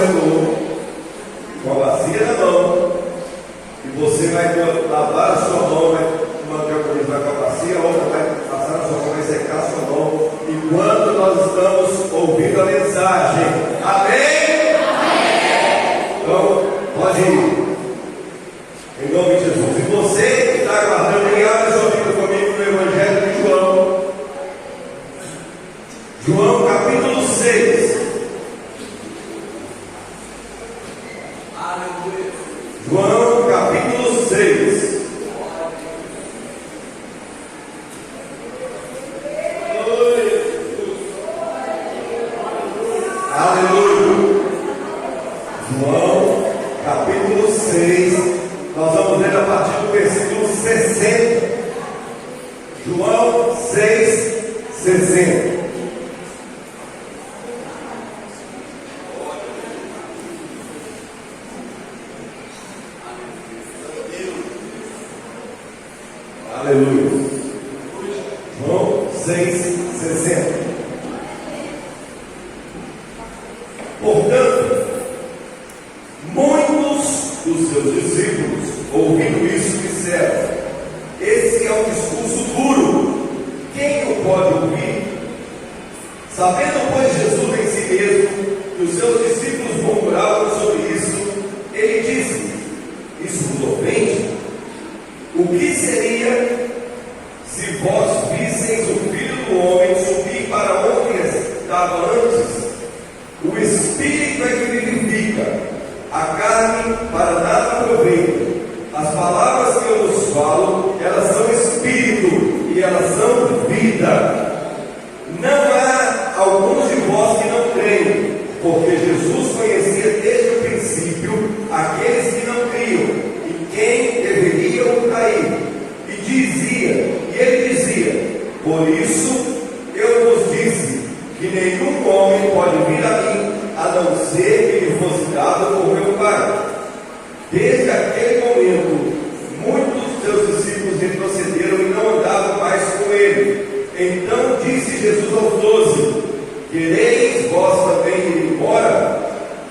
corredor, com a bacia na mão, e você vai lavar a sua mão, vai manter o corredor com a bacia, a outra vai passar a sua mão, vai secar a sua mão, enquanto nós estamos ouvindo a mensagem. Amém? Amém. Então, pode ir. Em nome de Jesus. E você que está aguardando, abre sua Bíblia comigo no Evangelho de João. João capítulo 6. Aleluia. João capítulo 6. Aleluia. João capítulo 6. Nós vamos ler a partir do versículo 60. João 6, 60. Aleluia. João 6, 60. Portanto, muitos dos seus discípulos, ouvindo isso, disseram: esse é um discurso duro, quem o pode ouvir? Sabendo, pois, Jesus em si mesmo que os seus discípulos murmuravam sobre isso, ele disse: isso vos ofende? O que seria se vós visseis o Filho do Homem subir para onde estava antes? O Espírito é que vivifica, a carne para nada aproveita. As palavras que eu vos falo, elas são Espírito e elas são vida. Não há alguns de vós que não creem, porque Jesus conhecia desde o princípio aqueles que não criam e quem deveriam cair. E ele dizia: por isso eu vos disse que nenhum homem pode vir a mim, a não ser que lhe fosse dado por meu Pai. Desde aquele momento, muitos de seus discípulos retrocederam e não andavam mais com ele. Então disse Jesus aos 12: quereis vós também ir embora?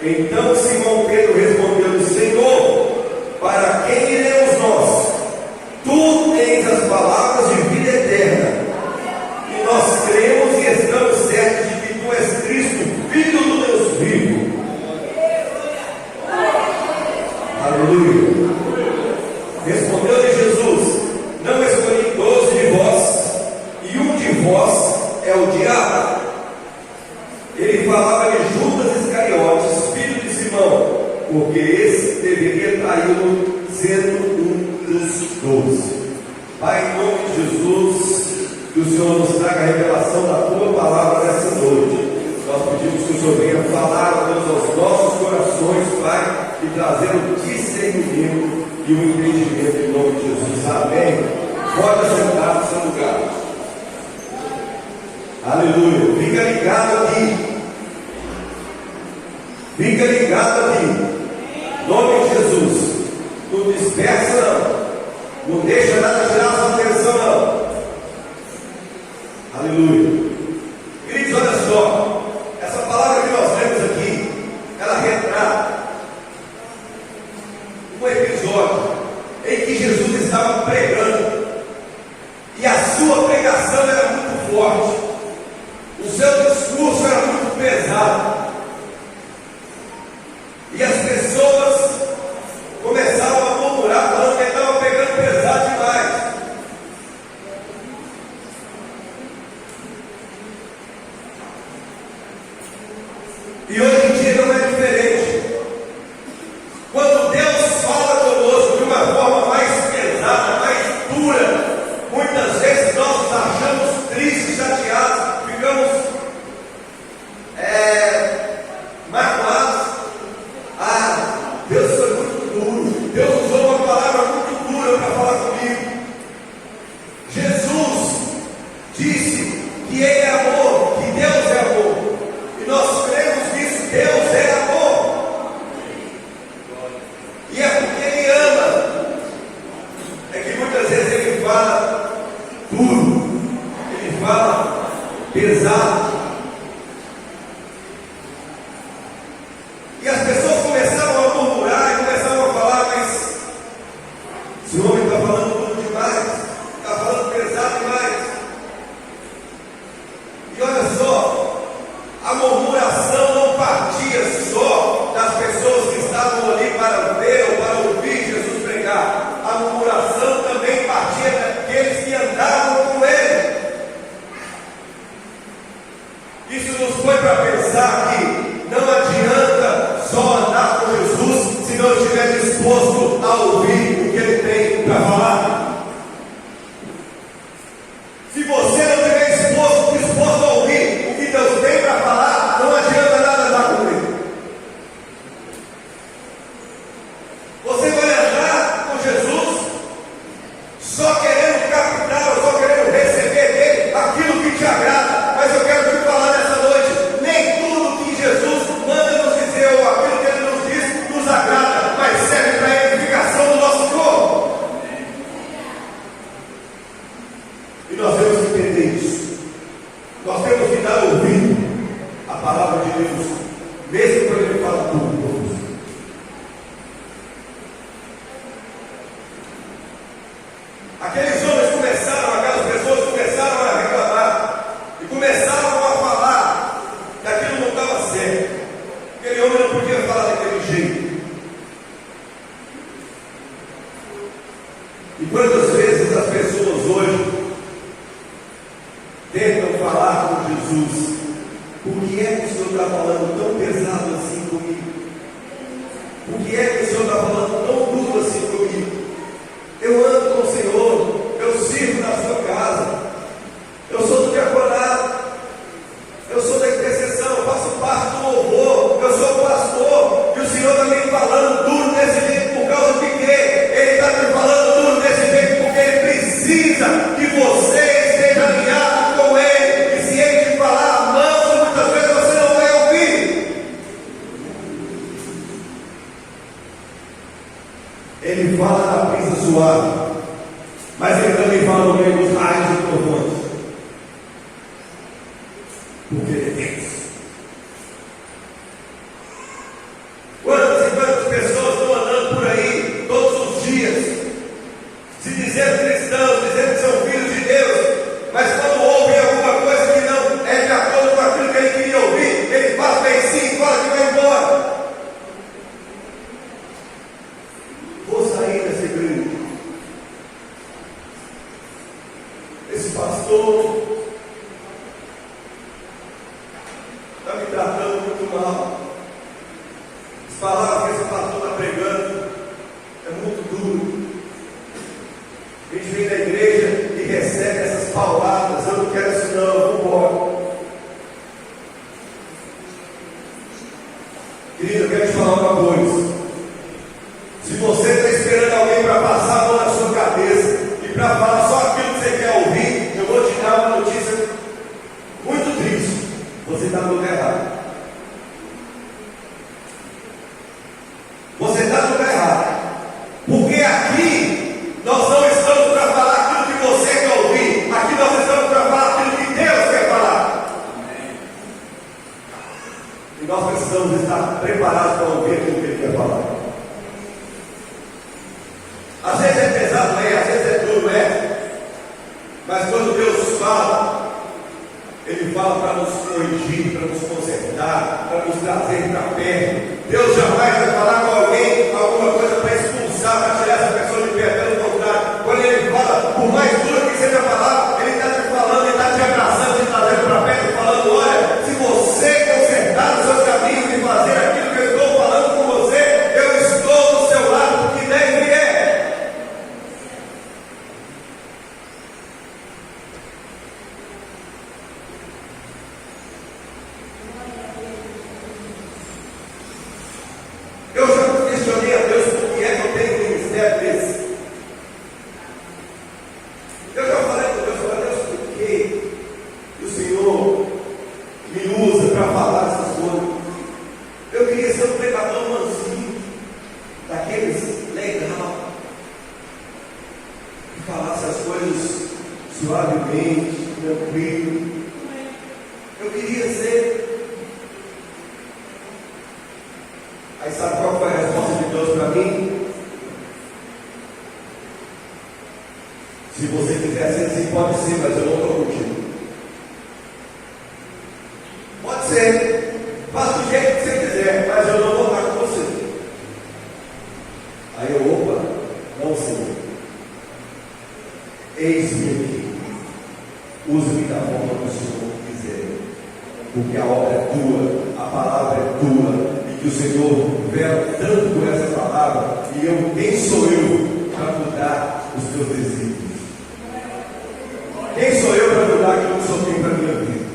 Então Simão Pedro respondeu: Senhor, para quem iremos nós? Tu tens as palavras de vida eterna, e nós cremos e estamos certos de que tu és Cristo, Filho do Deus vivo. Aleluia. Respondeu-lhe Jesus: não escolhi 12 de vós, e um de vós é o diabo. Ele falava de Judas Iscariotes, filho de Simão, porque esse deveria traí-lo, sendo um dos 12. Pai, em nome de Jesus, que o Senhor nos traga a revelação da tua palavra nessa noite. Nós pedimos que o Senhor venha falar, Deus, aos nossos corações, Pai, e trazer o discernimento e o entendimento em nome de Jesus. Amém. Pode sentar no seu lugar. Aleluia. Fica ligado aqui. Fica ligado aqui. Em nome de Jesus. Não dispersa, não. Não deixa nada tirar a sua atenção, não. Aleluia. Queridos, olha só. Essa palavra que nós lemos aqui, ela retrata um episódio em que Jesus estava pregando, e a sua pregação era muito forte, o seu discurso era muito pesado, e as pessoas começaram a murmurar, falando que ele estava pegando pesado demais. disposto a ouvir o que ele tem para falar? Se você não estiver disposto a ouvir o que Deus tem para falar, não adianta nada andar com ele. Você vai andar com Jesus só querendo captar, ou só querendo receber dele aquilo que te agrada. Mas eu quero te falar nessa noite, nem tudo que Jesus manda nos dizer, ou aquilo que ele nos diz, nos agrada, mas serve para a edificação do nosso corpo. E nós temos que entender isso. Nós temos que dar ouvido à palavra de Deus, mesmo quando ele fala tudo. Aqueles homens aquelas pessoas começaram a reclamar e começaram a falar que aquilo não estava certo. Aquele homem não podia falar daquele jeito. E quantas vezes as pessoas hoje tentam falar com Jesus? Por que é que o Senhor está falando tão pesado assim comigo? Por que é que o Senhor está falando tão duro assim comigo? Eu ando com o Senhor, eu sirvo na sua casa, eu sou do diaconato, eu sou da intercessão, eu faço parte do louvor, eu sou pastor, e o Senhor está me falando duro desse jeito por causa de quê? Ele está me falando duro desse jeito porque Ele precisa que você esteja alinhado com Ele, e se Ele te falar manso, muitas vezes você não vai ouvir. Ele fala na brisa suave, mas ele também fala no meio dos raios e trovões, porque ele é Deus. Quantas e quantas pessoas estão andando por aí todos os dias, se dizendo cristãos, dizendo que são filhos de Deus, mas quando ouvem alguma coisa que não é de acordo com aquilo que ele queria ouvir, ele faz bem sim, fala que vai embora. Vou sair dessa igreja. Esse pastor está me tratando muito mal. As palavras que esse pastor está pregando é muito duro. A gente vem da igreja e recebe essas pauladas. Eu não quero isso não, eu vou embora. Querido, eu quero te falar uma coisa. Se você está esperando alguém para passar a mão na sua cabeça e para falar só aquilo que você quer ouvir, eu vou te dar uma notícia muito triste. Você está no lugar errado. Você está no lugar errado. Porque aqui nós não estamos para falar aquilo que você quer ouvir. Aqui nós estamos para falar aquilo que Deus quer falar. E nós precisamos estar preparados para ouvir aquilo que Ele quer falar. Às vezes é pesado, às vezes é duro, mas quando Deus fala, Ele fala para nos corrigir, para nos consertar, para nos trazer para perto. Deus jamais vai falar com alguém alguma coisa para expulsar, para tirar essa pessoa de perto. Pelo contrário, quando Ele fala, por mais duro que seja falar, Ele está te falando, Ele está te abraçando, te trazendo para perto, falando: olha, se você consertar os seus caminhos e fazer aquilo que eu estou falando com você, eu estou do seu lado, porque deve é. Eu já questionei a Deus por que é que eu tenho um ministério desse. Eu já falei com Deus, por que o Senhor me usa para falar essas coisas? Eu queria ser um pregador mansinho, daqueles legal, que falasse as coisas suavemente, tranquilo. Eu queria ser. Aí sabe qual foi a resposta de Deus para mim? Se você quiser ser assim, pode ser, mas eu não estou contigo. Pode ser, faça do jeito que você quiser, mas eu não vou estar com você. Aí eu, opa, não, Senhor. Eis-me aqui, use-me da forma que o Senhor quiser, porque a obra é tua, a palavra é tua. que o Senhor vela tanto por essa palavra, e quem sou eu para mudar os teus desígnios? Quem sou eu para mudar aquilo que o Senhor tem para a minha vida?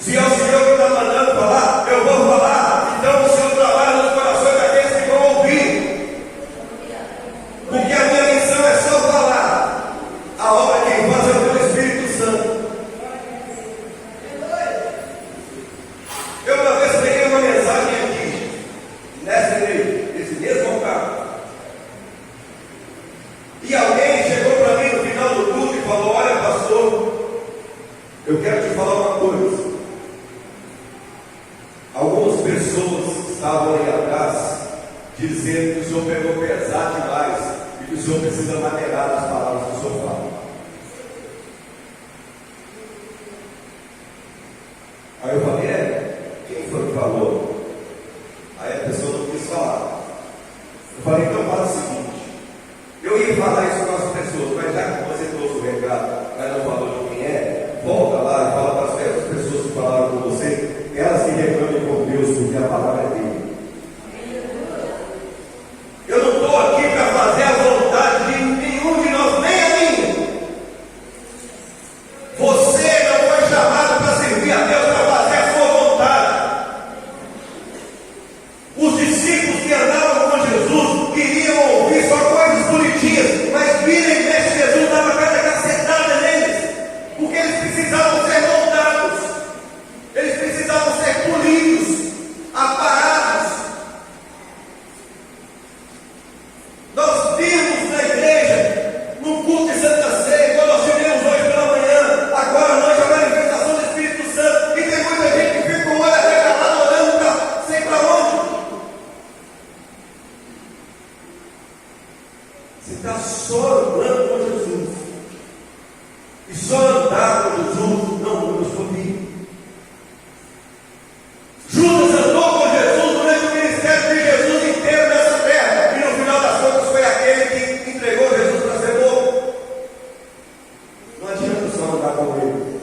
Se é o Senhor que está mandando falar, eu vou falar. Então o Senhor trabalha nos corações daqueles que vão ouvir. Porque a minha missão é só falar. A obra quem faz é o teu Espírito Santo. Eu uma vez peguei uma mensagem aqui, nesse mesmo carro. E alguém chegou para mim no final do culto e falou: olha, pastor, eu quero te falar uma coisa. Algumas pessoas estavam aí atrás dizendo que o senhor pegou pesado demais e que o senhor precisa maneirar as palavras que o senhor fala. Aí eu falei: quem foi que falou? Aí a pessoa não quis falar. Eu falei: então fala o seguinte, eu ia falar isso com as pessoas, mas já que você trouxe o recado, mas não falou de quem é, volta lá e fala para as mesmas pessoas que falaram com você, elas que reclamem com Deus, porque a palavra é dele. Eu não estou aqui para fazer a vontade de nenhum de nós, nem a minha. Você não foi chamado para servir a Deus, para fazer a sua vontade. Os discípulos que andavam com Jesus queriam ouvir só coisas bonitinhas, mas vira e mexe, Jesus dava cada cacetada neles, porque eles precisavam ser moldados, eles precisavam ser polidos, aparados. Nós vimos na igreja, no culto de Santa Ceia, quando nós tivemos hoje pela manhã, agora à noite, a manifestação do Espírito Santo, e tem muita gente que fica com o olho arregalado, olhando para sei para onde. Você está só andando com Jesus, e só andar com Jesus não muda a sua vida. Judas andou com Jesus durante o ministério de Jesus inteiro nessa terra, e no final das contas foi aquele que entregou Jesus para ser morto. Não adianta só andar com ele,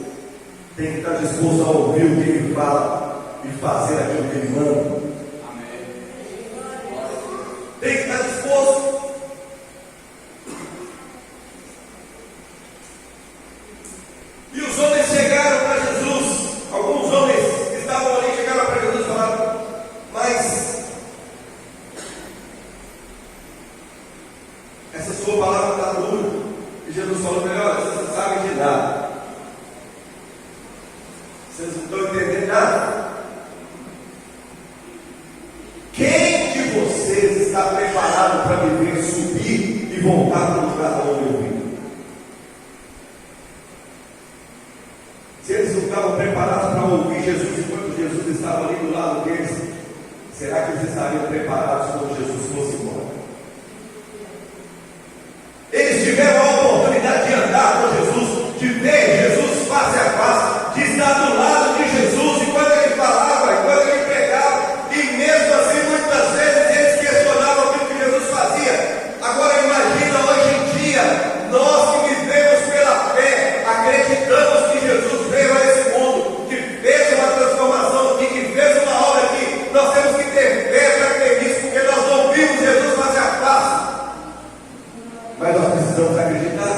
tem que estar disposto a ouvir o que ele fala e fazer aquilo que ele manda. Tem que estar disposto. E os homens chegaram para Jesus, alguns homens que estavam ali chegaram para Jesus e falaram: mas essa sua palavra está dura. E Jesus falou: melhor, vocês não sabem de nada, vocês não estão entendendo nada. Quem de vocês está preparado para me ver subir e voltar para o lugar onde eu vim? Se eles não estavam preparados para ouvir Jesus enquanto Jesus estava ali do lado deles, será que eles estariam preparados quando Jesus fosse embora? Eles tiveram a oportunidade de andar com Jesus, de ver Jesus face a face, de estar do lado de Jesus enquanto ele falava, enquanto ele pregava, e mesmo assim muitas vezes eles questionavam aquilo que Jesus fazia. Agora imagina hoje em dia, nós que vivemos pela fé, acreditamos que Jesus veio a esse mundo, que fez uma transformação aqui, que fez uma obra aqui. Nós temos que ter fé para crer nisso, porque nós não vimos Jesus face a face, mas nós precisamos acreditar.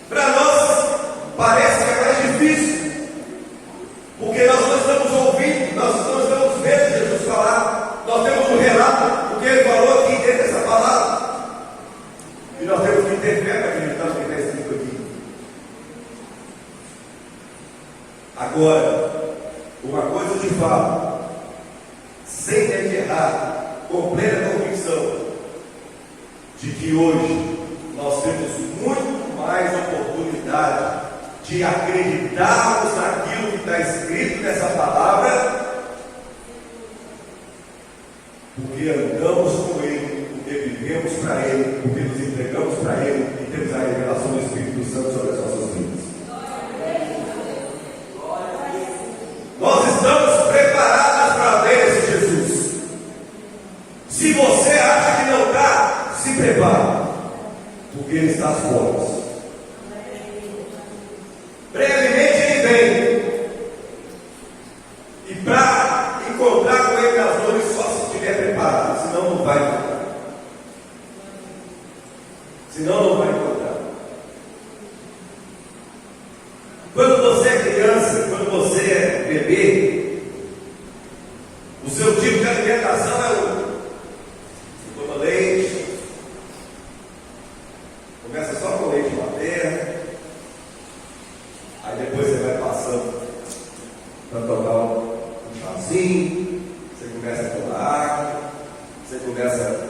Para nós parece que é mais difícil, porque nós não estamos ouvindo, nós não estamos vendo Jesus falar. Nós temos um relato do que ele falou aqui dentro dessa palavra, e nós temos que ter fé para acreditar no que está escrito aqui. Agora, uma coisa eu te falo, sem errar, com plena convicção, de que hoje nós temos muito mais oportunidade de acreditarmos naquilo que está escrito nessa palavra, porque andamos com Ele, porque vivemos para Ele, porque nos entregamos para Ele e temos a revelação do Espírito Santo sobre as nossas vidas. Nós estamos preparados para ver esse Jesus. Se você acha que não está, se prepare, porque Ele está às portas. Brevemente Ele vem. E para encontrar com Ele nas dores, só se estiver preparado, senão não vai encontrar. Senão não vai encontrar. Quando você é criança, quando você é bebê, o seu tipo de alimentação é o toma leite, começa só com leite materno, aí depois você vai passando para tomar um chazinho, você começa a tomar água, você começa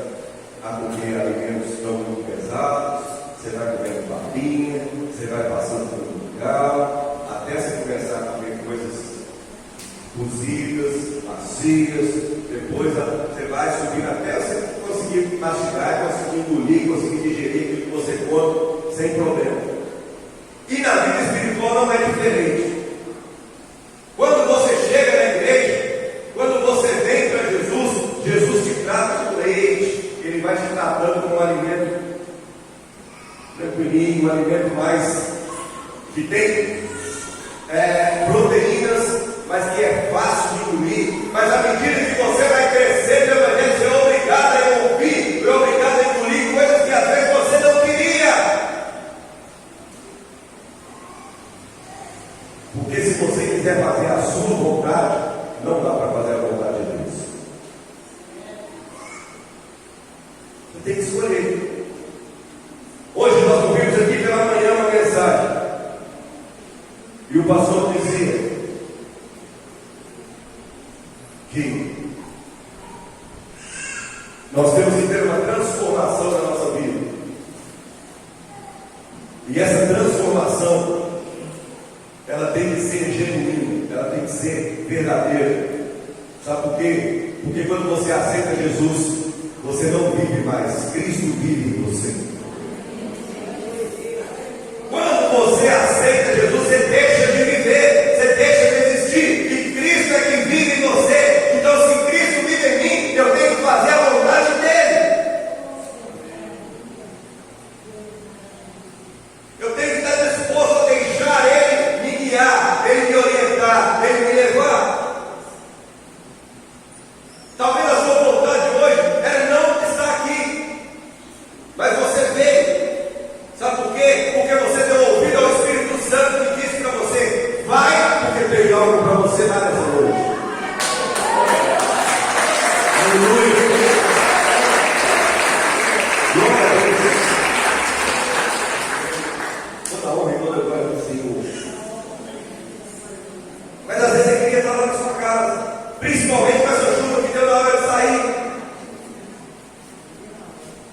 a comer alimentos não muito pesados, você vai comendo papinha, você vai passando por um lugar, até você começar a comer coisas cozidas, macias, depois você vai subindo até você conseguir mastigar, conseguir engolir, conseguir digerir aquilo que você come sem problema. E na vida espiritual não é diferente. Quando você chega na igreja, quando você vem para Jesus, Jesus te trata com leite, Ele vai te tratando com um alimento tranquilinho, um alimento mais que tem proteínas, mas que é fácil de engolir. Mas à medida que você vai crescendo, o evangelho, você é obrigado a ouvir, é obrigado a engolir coisas que às vezes você não queria. Porque se você quiser fazer a sua vontade, não dá para fazer a vontade de Deus. Você tem que escolher. Hoje nós ouvimos aqui pela manhã uma mensagem, e o pastor dizia que nós temos que ter uma transformação na nossa vida. E essa transformação, ela tem que ser genuína, ela tem que ser verdadeira. Sabe por quê? Porque quando você aceita Jesus, você não vive mais, Cristo vive em você. Quando você aceita Jesus, você deixa de viver, você deixa de existir, e Cristo é quem vive em você. Então, se Cristo vive em mim, eu tenho que fazer a vontade dele. Eu tenho que estar disposto a deixar Ele me guiar, Ele me orientar, Ele me levar. Talvez a sua vontade hoje é não estar aqui, mas você veio. Sabe por quê? Porque você deu ouvido ao Espírito Santo que disse para você: vai, porque tem algo para você lá nessa noite. Aleluia. Glória a Deus. Toda honra e toda glória do Senhor. Mas às vezes você queria estar lá na sua casa, principalmente com essa chuva que deu na hora de sair,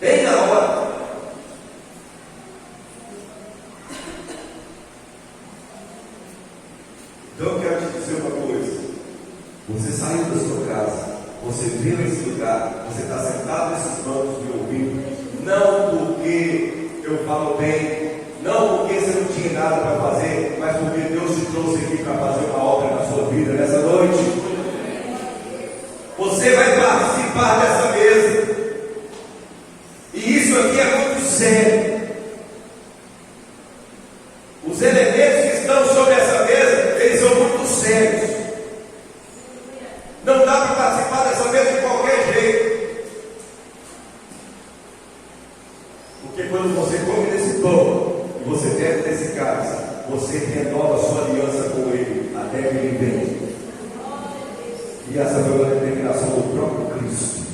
bem na hora. Então eu quero te dizer uma coisa: você saiu da sua casa, você veio nesse lugar, você está sentado nesses bancos me ouvindo, não porque eu falo bem, não porque você não tinha nada para fazer, mas porque Deus te trouxe aqui para fazer uma obra na sua vida nessa noite. Você vai participar dessa mesa, e isso aqui é muito sério. Os elementos que estão sobre essa mesa, eles são muito sérios. Não dá para participar dessa mesa de qualquer jeito. Porque quando você come desse pão e você bebe desse cálice, você renova a sua aliança com Ele até que Ele venha. E essa foi uma determinação do próprio Cristo.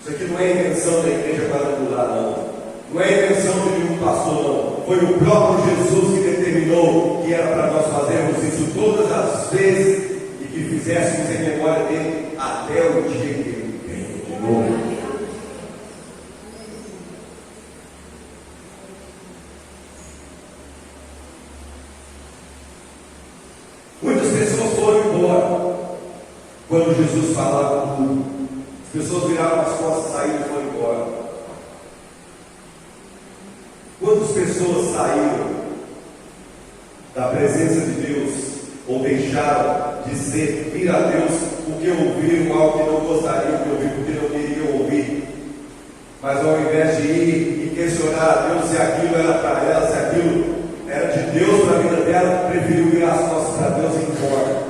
Isso aqui não é invenção da igreja quadrangular, não. Não é invenção de nenhum pastor, não. Foi o próprio Jesus que determinou que era para nós fazermos isso todas as vezes e que fizéssemos em memória dele até o dia que ele vem de novo. Muitas pessoas foram embora quando Jesus falava tudo. As pessoas viraram as costas, saíram e foram embora. Quantas pessoas saíram da presença de Deus ou deixaram de servir a Deus porque ouviram algo que não gostariam de ouvir, porque não queriam ouvir, mas ao invés de ir e questionar a Deus se aquilo era para ela, se aquilo era de Deus para a vida dela, preferiu virar as costas para Deus e ir embora.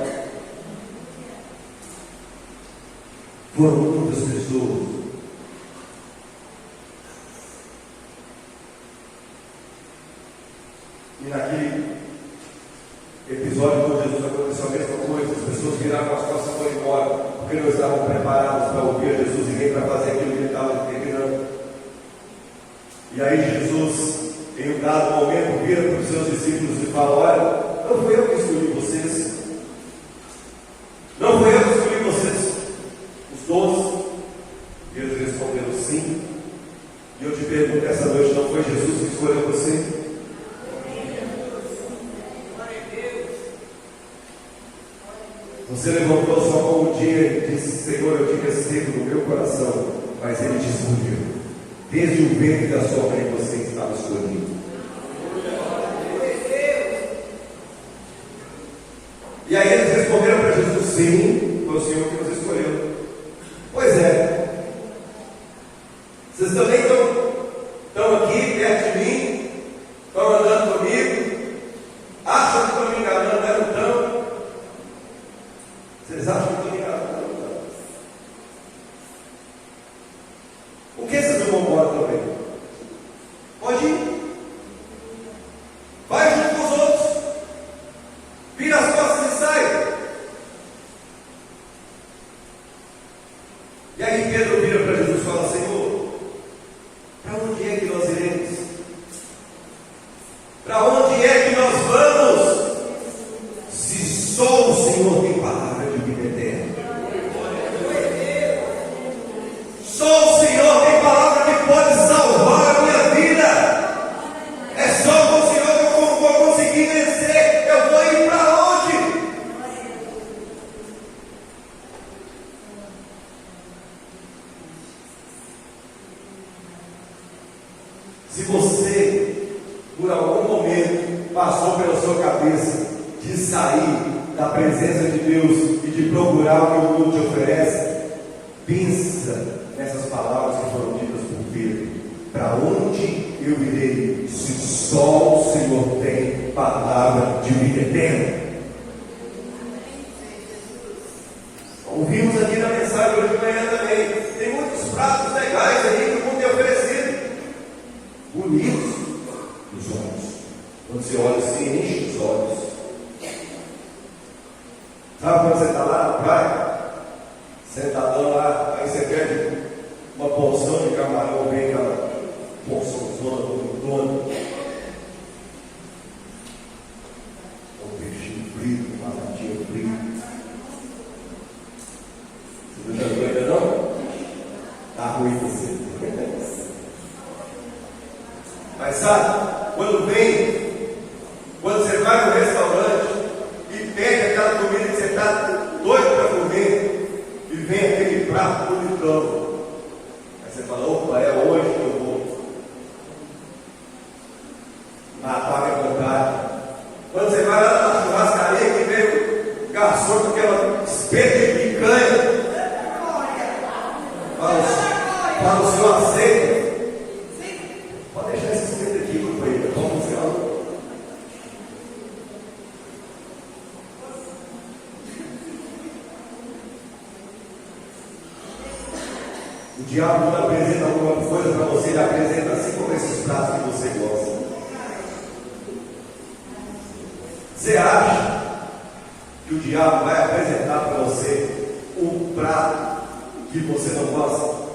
Foram muitas pessoas. E naquele episódio com Jesus aconteceu a mesma coisa. As pessoas viraram as costas e foram embora, porque não estavam preparados para ouvir Jesus e nem para fazer aquilo que ele estava determinando. E aí Jesus, em um dado momento, vira para os seus discípulos e fala: olha, não fui eu que escolhi vocês. Não fui eu que escolhi vocês, os 12. E eles responderam sim. E eu te pergunto essa noite: não foi Jesus que escolheu você? Você levantou sua mão um dia e disse: Senhor, eu te recebo no meu coração, mas Ele te escolheu. Desde o ventre da sua mãe você estava escolhido. E aí eles responderam para Jesus: sim, foi o Senhor que nos escolheu. Pois é. Vocês também estão aqui perto de mim, estão andando comigo, acham que estão me enganando, não estão? Vocês acham que estão me enganando, não estão? Por que vocês não vão embora também? Pode ir. Vai junto com os outros. Vira as costas e sai. E aí Pedro vira para Jesus e fala: Senhor, para onde é que nós iremos? Para onde é que nós vamos? Se só o Senhor tem palavra de vida eterna. Só o Senhor tem palavra que pode salvar a minha vida. É só com o Senhor que eu vou conseguir vencer. Eu vou ir para onde? Se você, por algum momento, passou pela sua cabeça de sair da presença de Deus e de procurar o que o mundo te oferece, pensa nessas palavras que foram ditas por Pedro: para onde eu irei, se só o Senhor tem palavra de vida eterna? Ouvimos aqui na mensagem hoje de manhã também: tem muitos pratos legais aí que o mundo tem oferecido, bonitos nos olhos. Quando você olha, se enche os olhos. Sabe quando você está lá na praia, sentadão lá, aí você pede uma porção de camarão, vem aquela porção zona bonitona, um peixinho frito, uma latinha frita. Você não está doida não? Está ruim você. Mas sabe, quando você vai no restaurante e pede aquela comida que você está doido para comer, e vem aquele prato bonitão, aí você fala: opa, é hoje que eu vou matar a minha vontade. Quando você vai lá na churrascaria que vem o garçom com aquela espeta de picanha, fala: o senhor aceita? Pode deixar esse espeta aqui, companheiro, vamos ver. O diabo não apresenta alguma coisa para você, ele apresenta assim como esses pratos que você gosta. Você acha que o diabo vai apresentar para você um prato que você não gosta?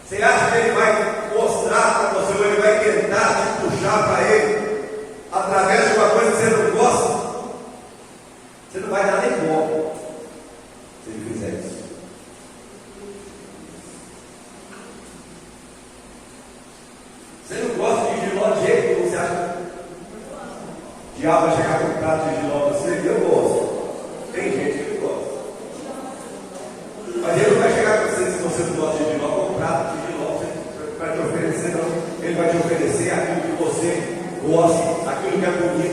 Você acha que ele vai mostrar para você, ou ele vai tentar te puxar para ele através de uma coisa que você não gosta? Você não vai dar nem bola se ele fizer isso. Você não gosta de giló de jeito que você acha? O diabo vai chegar com um prato de giló para você, eu gosto. Tem gente que não gosta. Mas ele não vai chegar com você, se você não gosta de giló, com um prato de giló para te oferecer, não. Ele vai te oferecer aquilo que você gosta, aquilo que é bonito.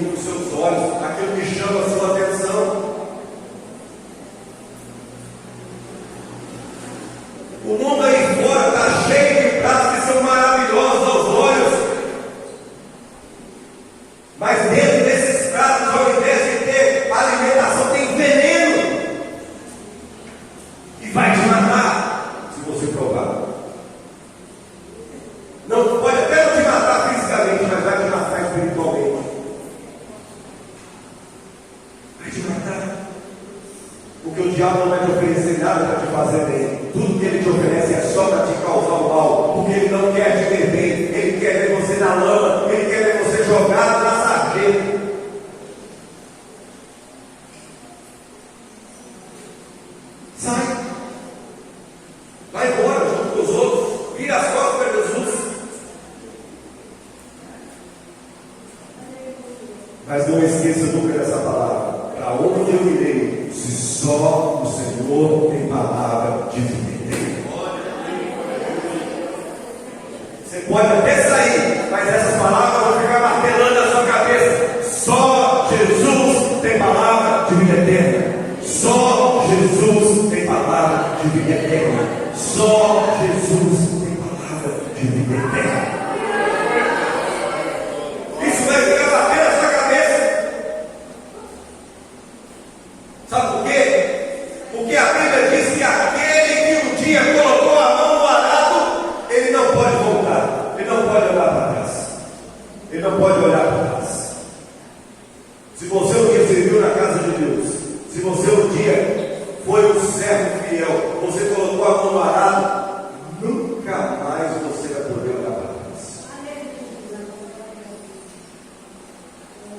vai te matar. Porque o diabo não vai te oferecer nada para te fazer bem. Tudo que ele te oferece é só para te causar o mal. Porque ele não quer te ver bem. Ele quer ver você na lama. Ele quer ver você jogado na sarjeta. Sai. Vai embora junto com os outros. Vira as costas para Jesus. Mas não esqueça nunca dessa palavra. Para onde eu irei, se só o Senhor tem palavra de vida eterna. Você pode até sair, mas essas palavras vão ficar martelando na sua cabeça. Só Jesus tem palavra de vida eterna. Só Jesus tem palavra de vida eterna. Só Jesus tem palavra de vida eterna. Isso vai ficar batendo na sua cabeça. Sabe por quê? Porque a Bíblia diz que aquele que um dia colocou a mão no arado, ele não pode voltar. Ele não pode olhar para trás. Ele não pode olhar para trás. Se você um dia serviu na casa de Deus, se você um dia foi um servo fiel, você colocou a mão no arado, nunca mais você vai poder olhar para trás.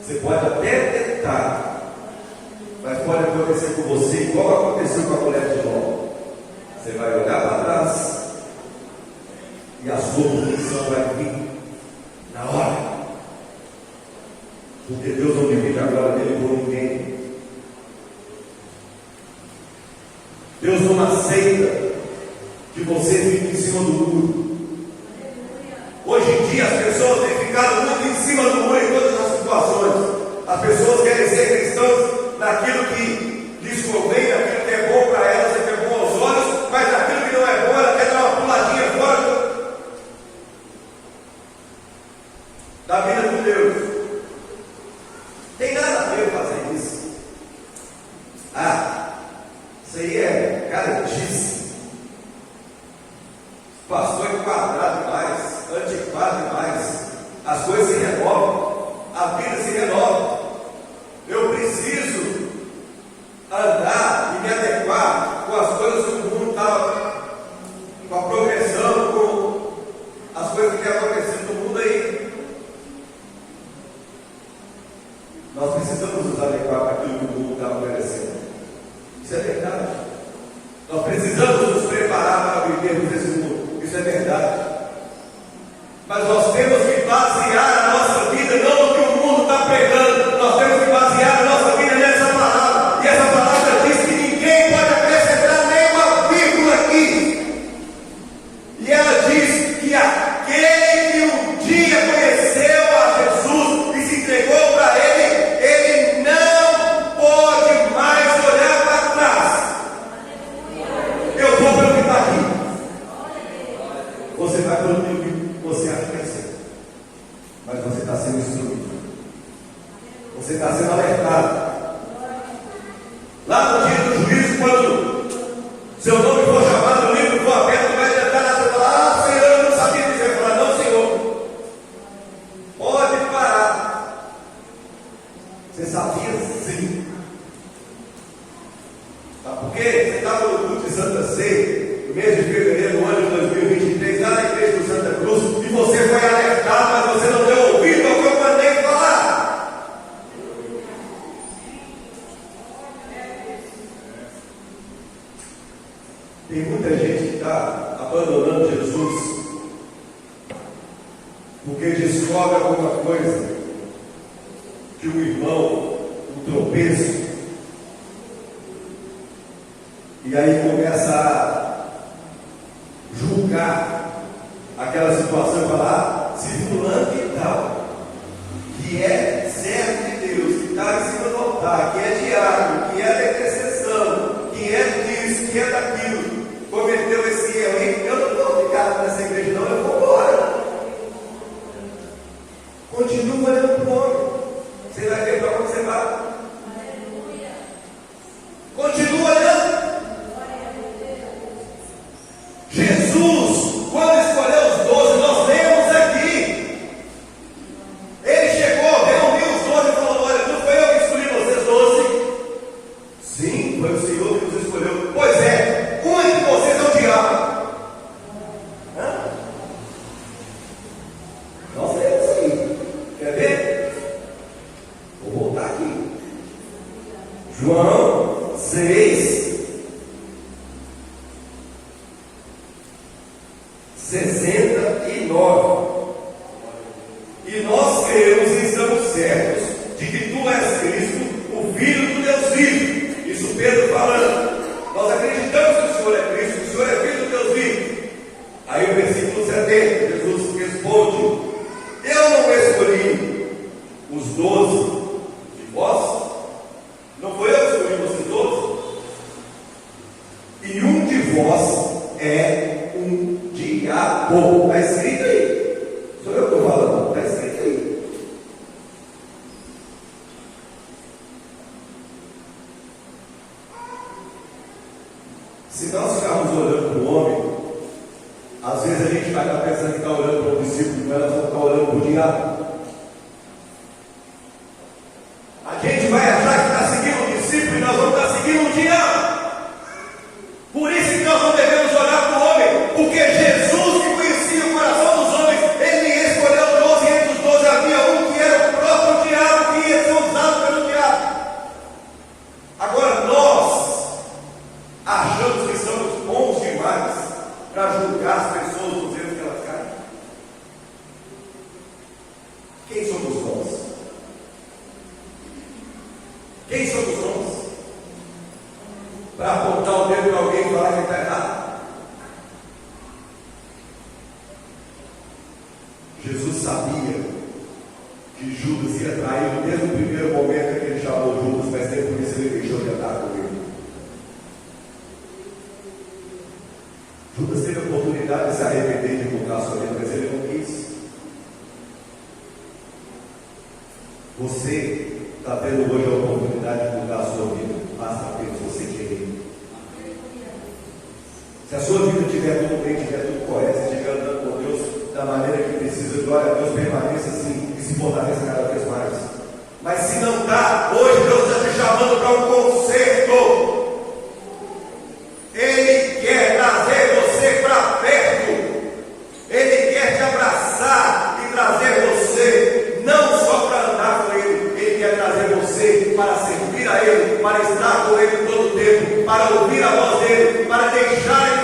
Você pode até tentar, mas pode acontecer com você igual aconteceu com a mulher de Ló. Você vai olhar para trás e a sua punição vai vir na hora. Porque Deus não divide a glória dele com ninguém. Deus não aceita que você fique em cima do muro. Hoje em dia as pessoas têm ficado muito em cima do muro em todas as situações. As pessoas querem ser cristãos naquilo que lhes convém, naquilo que é bom para elas, que é bom aos olhos, mas naquilo que não é bom, ela quer dar uma puladinha fora da vida com Deus. Tem nada a ver fazer isso. Isso aí é garantice. Pastor é quadrado demais, antiquado demais. As coisas se renovam, a vida se renova. Eu preciso andar e me adequar com as coisas que o mundo estava, com a progressão, com as coisas que estão acontecendo no mundo aí. Nós precisamos nos adequar para aquilo que o mundo está oferecendo. Isso é verdade. Nós precisamos nos preparar para vivermos esse mundo. Isso é verdade. Mas nós temos que basear a nossa vida não no que o mundo está pregando. Nós temos que basear a nossa vida nessa palavra. E essa palavra diz que ninguém pode acrescentar nenhuma vírgula aqui. E ela diz que aquele que um dia conheceu a Jesus e se entregou para ele, ele não pode mais olhar para trás. Eu vou pelo que está aqui. Você vai pelo que você acha que é certo. Mas você está sendo instruído. Você está sendo alertado. Lá no dia do juízo, quando seu nome for chamado, o livro for aberto, vai tentar na sua falar: Senhor, eu não sabia dizer. Falar: não, Senhor, pode parar. Você sabia sim. Sabe por quê? Você estava no culto de Santa Ceia, no mês de fevereiro do ano de 2023, lá na igreja do Santa Cruz, e você foi alertado, mas você não deu ouvido ao que eu mandei falar. Tem muita gente que está abandonando Jesus porque descobre alguma coisa, que um irmão, um tropeço, e aí começa a julgar aquela situação e falar: se fulano e tal, que é servo de Deus, que está em cima do altar, que é diácono, que é da intercessão, que é disso, que é daquilo, cometeu esse erro, eu não vou ficar nessa igreja não, eu vou embora. Continua olhando para o homem, você vai ver para onde você vai. Continua olhando. Jesus, quando escolheu os 12, nós lemos aqui, ele chegou, reuniu os 12 e falou: olha, não foi eu que escolhi vocês 12, João 6, 69. E nós cremos e estamos certos de que tu és Cristo, o Filho do Deus vivo. Isso Pedro falando. Nós acreditamos que o Senhor é Cristo, que o Senhor é Filho do Deus vivo. Aí o versículo 70, Jesus responde: eu não escolhi os 12 de vós? Não foi eu que escolhi vocês 12? E um de vós é um diabo. Está escrito aí. Sou eu que estou falando, está escrito aí. Se nós ficarmos olhando para o homem, às vezes a gente vai estar pensando que está olhando para o discípulo, mas nós vamos estar olhando para o diabo. A gente vai achar que está seguindo o discípulo e nós vamos estar seguindo o diabo. Por isso que nós não devemos olhar para o homem, porque Jesus, que conhecia o coração dos homens, ele escolheu 12, e entre os 12 havia um que era o próprio diabo, que ia ser usado pelo diabo. Agora nós achamos que somos bons demais para julgar as pessoas dos erros que elas caem. Quem somos nós? Quem somos nós? Para apontar o dedo para alguém e falar que está errado. Jesus sabia que Judas ia trair desde o primeiro momento que ele chamou Judas, mas nem por isso ele deixou de andar com ele. Judas teve a oportunidade de se arrepender e de voltar a sua vida, mas ele não quis. Você está tendo hoje a oportunidade de mudar a sua vida, basta apenas você querer. Se a sua vida estiver tudo bem, estiver tudo correto, se estiver andando com Deus da maneira que precisa, glória a Deus, permaneça assim e se fortaleça cada vez mais. Mas se não está, hoje Deus está te chamando para um conserto. Ele quer trazer você para perto. Ele quer te abraçar e trazer você não só para andar com Ele, Ele quer trazer você para servir a Ele, para estar com Ele todo o tempo, para ouvir a voz dEle, para deixar Ele